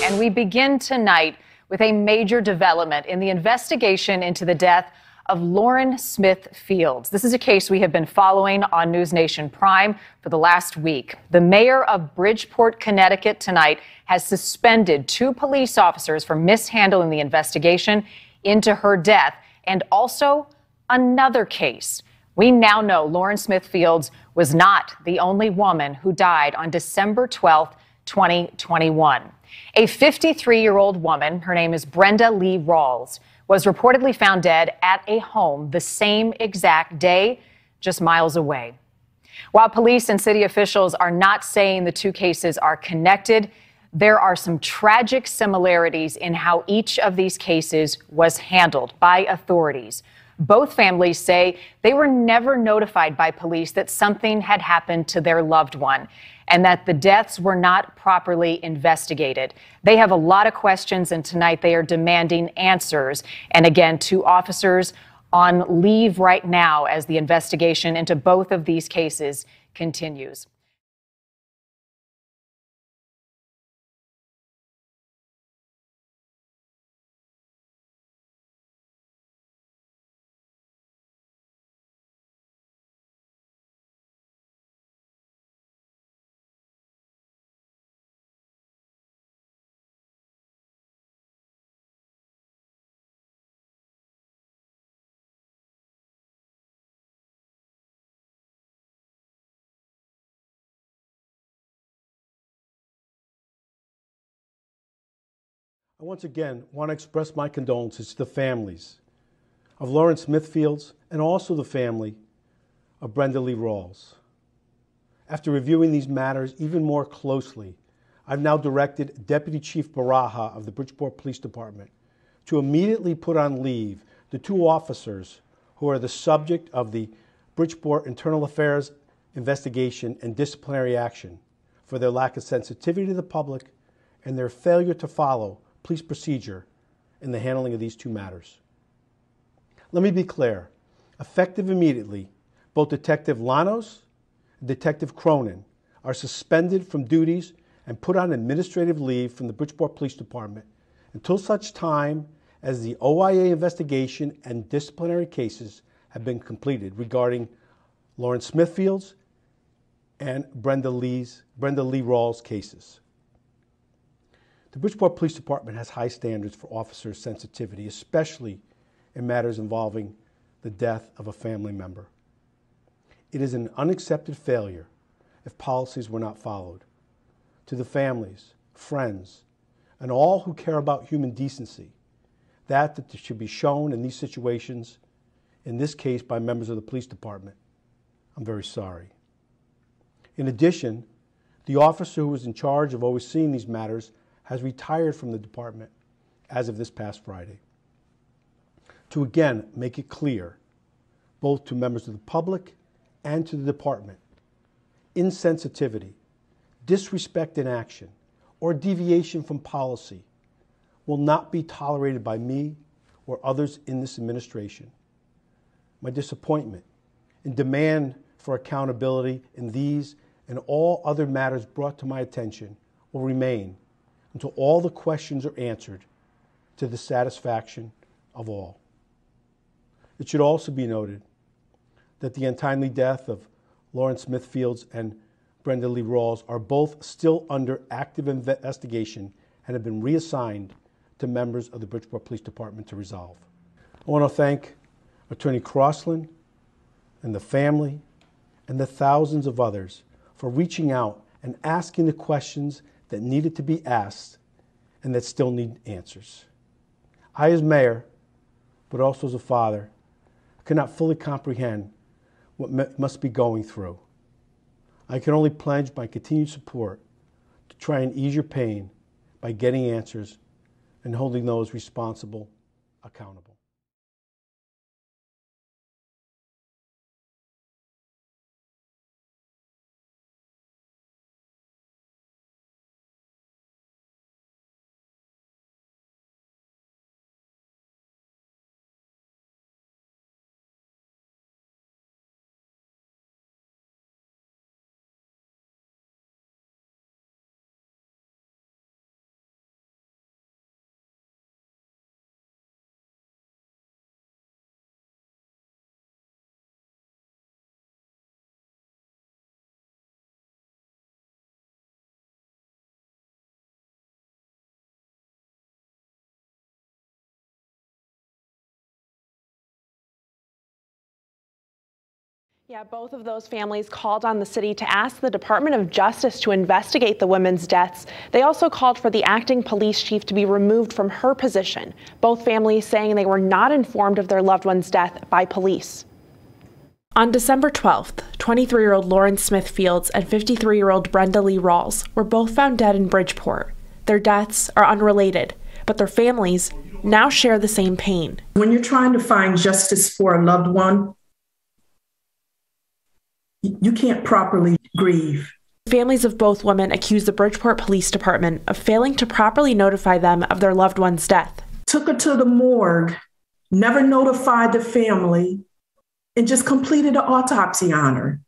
And we begin tonight with a major development in the investigation into the death of Lauren Smith Fields. This is a case we have been following on News Nation Prime for the last week. The mayor of Bridgeport, Connecticut, tonight has suspended 2 police officers for mishandling the investigation into her death, and also another case. We now know Lauren Smith Fields was not the only woman who died on December 12th, 2021. A 53-year-old woman, her name is Brenda Lee Rawls, was reportedly found dead at a home the same exact day, just miles away. While police and city officials are not saying the 2 cases are connected, there are some tragic similarities in how each of these cases was handled by authorities. Both families say they were never notified by police that something had happened to their loved one and that the deaths were not properly investigated. They have a lot of questions, and tonight they are demanding answers. And again, 2 officers on leave right now as the investigation into both of these cases continues. I once again want to express my condolences to the families of Lauren Smith Fields and also the family of Brenda Lee Rawls. After reviewing these matters even more closely, I've now directed Deputy Chief Baraha of the Bridgeport Police Department to immediately put on leave the 2 officers who are the subject of the Bridgeport Internal Affairs investigation and disciplinary action for their lack of sensitivity to the public and their failure to follow police procedure in the handling of these 2 matters. Let me be clear. Effective immediately, both Detective Lanos and Detective Cronin are suspended from duties and put on administrative leave from the Bridgeport Police Department until such time as the OIA investigation and disciplinary cases have been completed regarding Lauren Smith Fields and Brenda Lee Rawls cases. The Bridgeport Police Department has high standards for officer sensitivity, especially in matters involving the death of a family member. It is an unaccepted failure if policies were not followed. To the families, friends, and all who care about human decency, that should be shown in these situations, in this case by members of the police department, I'm very sorry. In addition, the officer who was in charge of overseeing these matters has retired from the department as of this past Friday. To again make it clear, both to members of the public and to the department, insensitivity, disrespect in action, or deviation from policy will not be tolerated by me or others in this administration. My disappointment and demand for accountability in these and all other matters brought to my attention will remain until all the questions are answered to the satisfaction of all. It should also be noted that the untimely death of Lauren Smith Fields and Brenda Lee Rawls are both still under active investigation and have been reassigned to members of the Bridgeport Police Department to resolve. I want to thank Attorney Crossland and the family and the thousands of others for reaching out and asking the questions that needed to be asked and that still need answers. I, as mayor, but also as a father, cannot fully comprehend what must be going through. I can only pledge my continued support to try and ease your pain by getting answers and holding those responsible accountable. Yeah, both of those families called on the city to ask the Department of Justice to investigate the women's deaths. They also called for the acting police chief to be removed from her position. Both families saying they were not informed of their loved one's death by police. On December 12th, 23-year-old Lauren Smith Fields and 53-year-old Brenda Lee Rawls were both found dead in Bridgeport. Their deaths are unrelated, but their families now share the same pain. When you're trying to find justice for a loved one, you can't properly grieve. Families of both women accuse the Bridgeport Police Department of failing to properly notify them of their loved one's death. Took her to the morgue, never notified the family, and just completed an autopsy on her.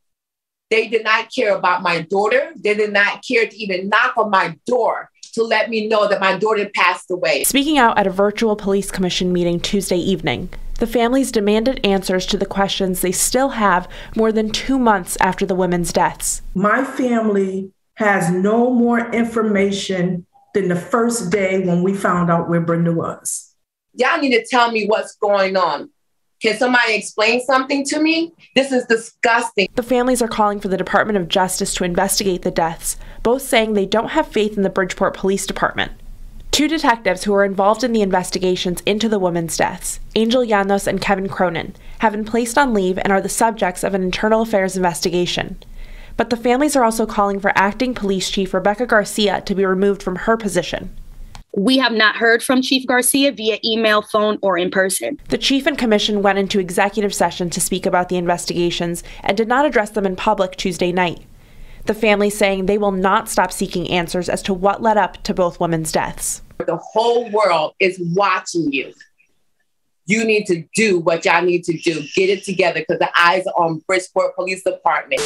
They did not care about my daughter. They did not care to even knock on my door to let me know that my daughter passed away. Speaking out at a virtual police commission meeting Tuesday evening, the families demanded answers to the questions they still have more than 2 months after the women's deaths. My family has no more information than the first day when we found out where Brenda was. Y'all need to tell me what's going on. Can somebody explain something to me? This is disgusting. The families are calling for the Department of Justice to investigate the deaths, both saying they don't have faith in the Bridgeport Police Department. 2 detectives who are involved in the investigations into the women's deaths, Angel Llanos and Kevin Cronin, have been placed on leave and are the subjects of an internal affairs investigation. But the families are also calling for acting police chief Rebecca Garcia to be removed from her position. We have not heard from Chief Garcia via email, phone, or in person. The chief and commission went into executive session to speak about the investigations and did not address them in public Tuesday night. The family saying they will not stop seeking answers as to what led up to both women's deaths. The whole world is watching you. You need to do what y'all need to do. Get it together because the eyes are on Bridgeport Police Department.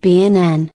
BNN.